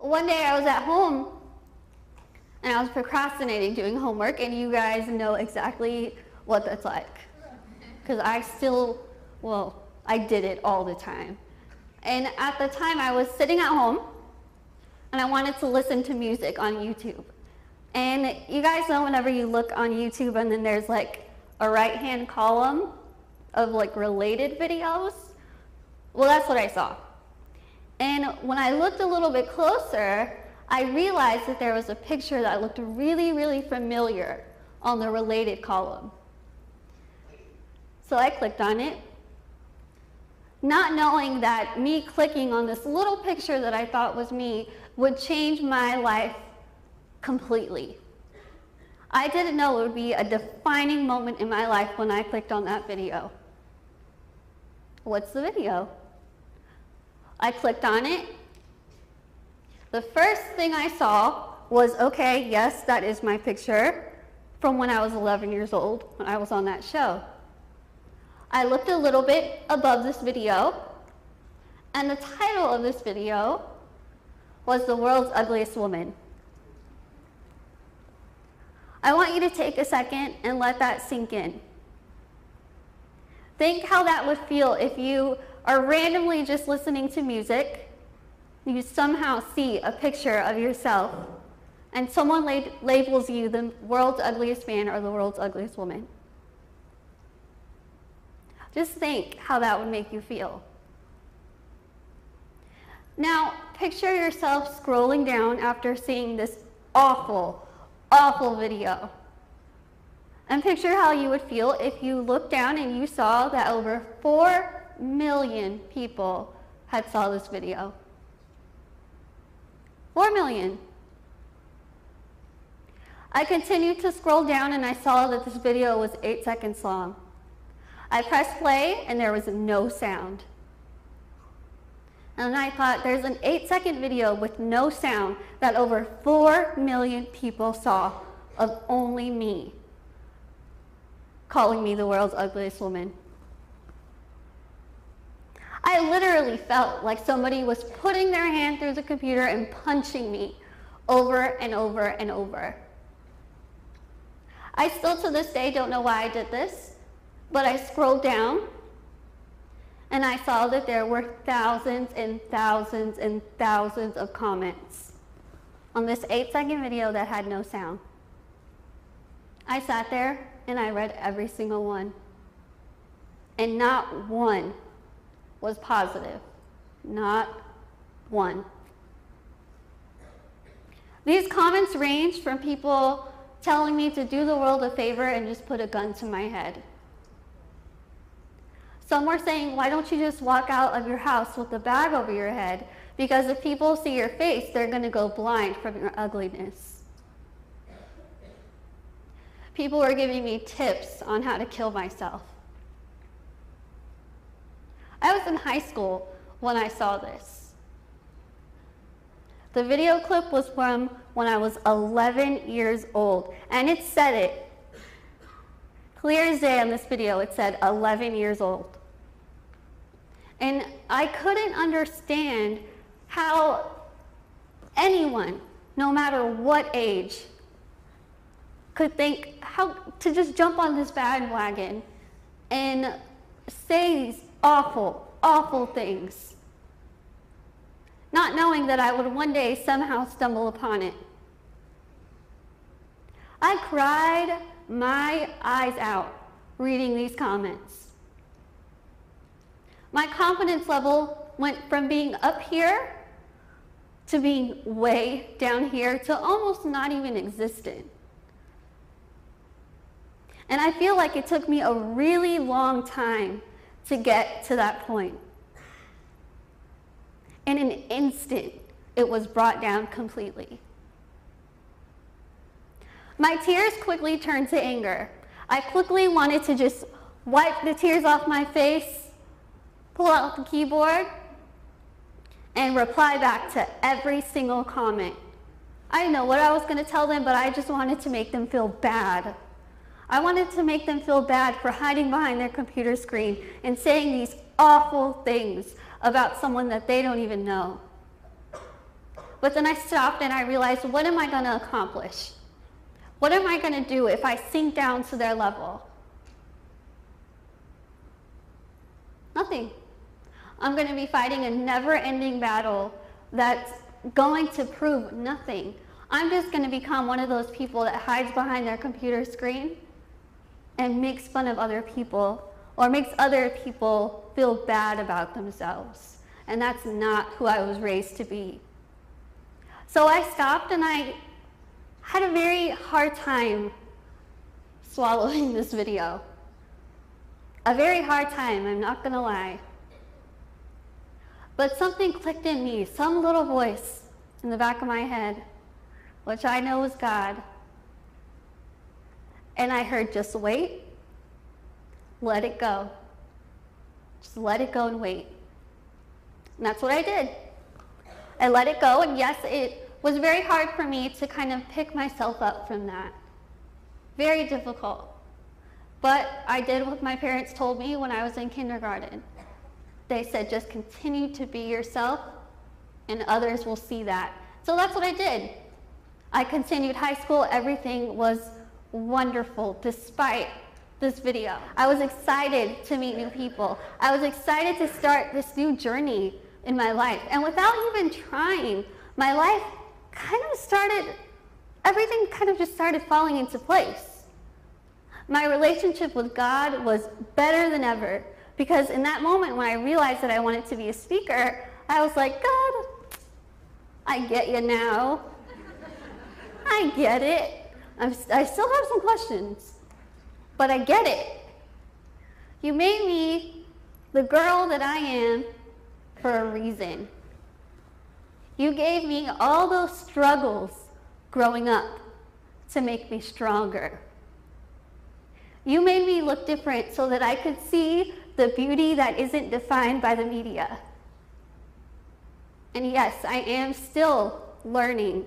one day I was at home and I was procrastinating doing homework, and you guys know exactly what that's like. Because I did it all the time. And at the time I was sitting at home and I wanted to listen to music on YouTube. And you guys know whenever you look on YouTube and then there's like a right-hand column of like related videos? Well, that's what I saw. And when I looked a little bit closer, I realized that there was a picture that looked really, really familiar on the related column. So I clicked on it, not knowing that me clicking on this little picture that I thought was me would change my life completely. I didn't know it would be a defining moment in my life when I clicked on that video. What's the video? I clicked on it. The first thing I saw was, okay, yes, that is my picture from when I was 11 years old, when I was on that show. I looked a little bit above this video, and the title of this video was The World's Ugliest Woman. I want you to take a second and let that sink in. Think how that would feel if you are randomly just listening to music, you somehow see a picture of yourself, and someone labels you the world's ugliest man or the world's ugliest woman. Just think how that would make you feel. Now, picture yourself scrolling down after seeing this awful, awful video. And picture how you would feel if you looked down and you saw that over 4 million people had saw this video. 4 million. I continued to scroll down and I saw that this video was 8 seconds long. I pressed play and there was no sound. And I thought, there's an 8-second video with no sound that over 4 million people saw of only me calling me the world's ugliest woman. I literally felt like somebody was putting their hand through the computer and punching me over and over and over. I still to this day don't know why I did this, but I scrolled down and I saw that there were thousands and thousands and thousands of comments on this 8-second video that had no sound. I sat there and I read every single one, and not one was positive. Not one. These comments ranged from people telling me to do the world a favor and just put a gun to my head. Some were saying, why don't you just walk out of your house with a bag over your head? Because if people see your face, they're going to go blind from your ugliness. People were giving me tips on how to kill myself. I was in high school when I saw this. The video clip was from when I was 11 years old, and it said it. Clear as day on this video, it said 11 years old. And I couldn't understand how anyone, no matter what age, could think how to just jump on this bandwagon and say these awful, awful things, not knowing that I would one day somehow stumble upon it. I cried my eyes out reading these comments. My confidence level went from being up here to being way down here to almost not even existent. And I feel like it took me a really long time to get to that point. In an instant, it was brought down completely. My tears quickly turned to anger. I quickly wanted to just wipe the tears off my face, pull out the keyboard, and reply back to every single comment. I didn't know what I was going to tell them, but I just wanted to make them feel bad. I wanted to make them feel bad for hiding behind their computer screen and saying these awful things about someone that they don't even know. But then I stopped and I realized, what am I going to accomplish? What am I going to do if I sink down to their level? Nothing. I'm going to be fighting a never-ending battle that's going to prove nothing. I'm just going to become one of those people that hides behind their computer screen and makes fun of other people, or makes other people feel bad about themselves. And that's not who I was raised to be. So I stopped and I had a very hard time swallowing this video. A very hard time, I'm not gonna lie. But something clicked in me, some little voice in the back of my head, which I know is God. And I heard, just wait, let it go. Just let it go and wait. And that's what I did. I let it go, and yes, it was very hard for me to kind of pick myself up from that. Very difficult. But I did what my parents told me when I was in kindergarten. They said, just continue to be yourself, and others will see that. So that's what I did. I continued high school. Everything was wonderful despite this video. I was excited to meet new people. I was excited to start this new journey in my life. And without even trying, my life everything kind of just started falling into place. My relationship with God was better than ever, because in that moment when I realized that I wanted to be a speaker, I was like, God, I get you now. I get it. I still have some questions, but I get it. You made me the girl that I am for a reason. You gave me all those struggles growing up to make me stronger. You made me look different so that I could see the beauty that isn't defined by the media. And yes, I am still learning.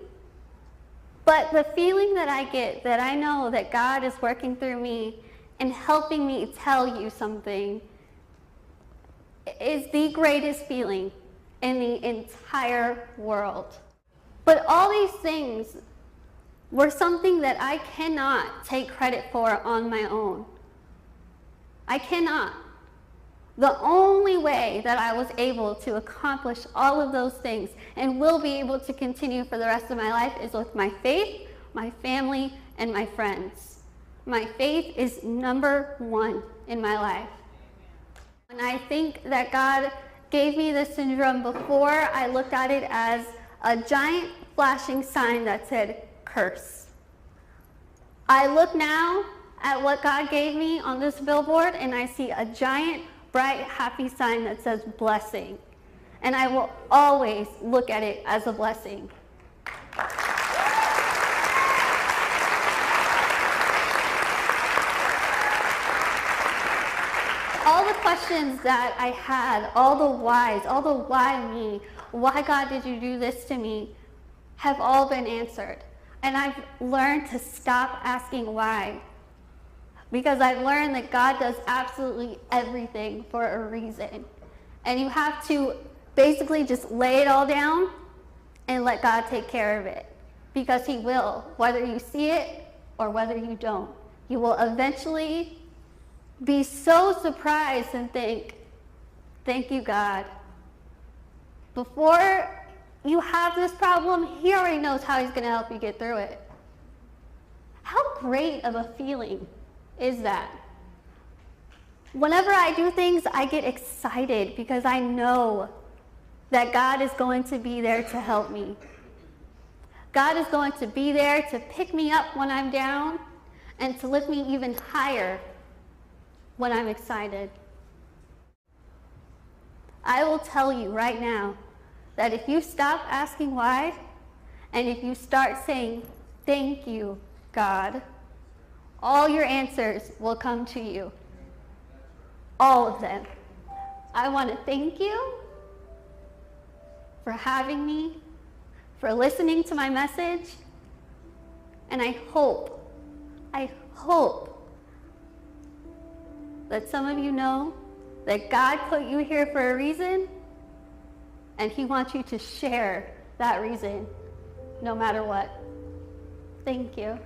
But the feeling that I get, that I know that God is working through me and helping me tell you something, is the greatest feeling in the entire world. But all these things were something that I cannot take credit for on my own. I cannot. The only way that I was able to accomplish all of those things and will be able to continue for the rest of my life is with my faith, my family, and my friends. My faith is number one in my life. And I think that God gave me this syndrome before. I looked at it as a giant flashing sign that said, curse. I look now at what God gave me on this billboard, and I see a giant, bright, happy sign that says blessing. And I will always look at it as a blessing. All the questions that I had, all the whys, all the why me, why God did you do this to me, have all been answered. And I've learned to stop asking why, because I've learned that God does absolutely everything for a reason. And you have to basically just lay it all down and let God take care of it, because He will, whether you see it or whether you don't. You will eventually be so surprised and think, thank you, God. Before you have this problem, He already knows how He's going to help you get through it. How great of a feeling is that? Whenever I do things, I get excited because I know that God is going to be there to help me. God is going to be there to pick me up when I'm down and to lift me even higher when I'm excited. I will tell you right now that if you stop asking why, and if you start saying, thank you, God, all your answers will come to you. All of them. I want to thank you for having me, for listening to my message, and I hope that some of you know that God put you here for a reason, and He wants you to share that reason, no matter what. Thank you.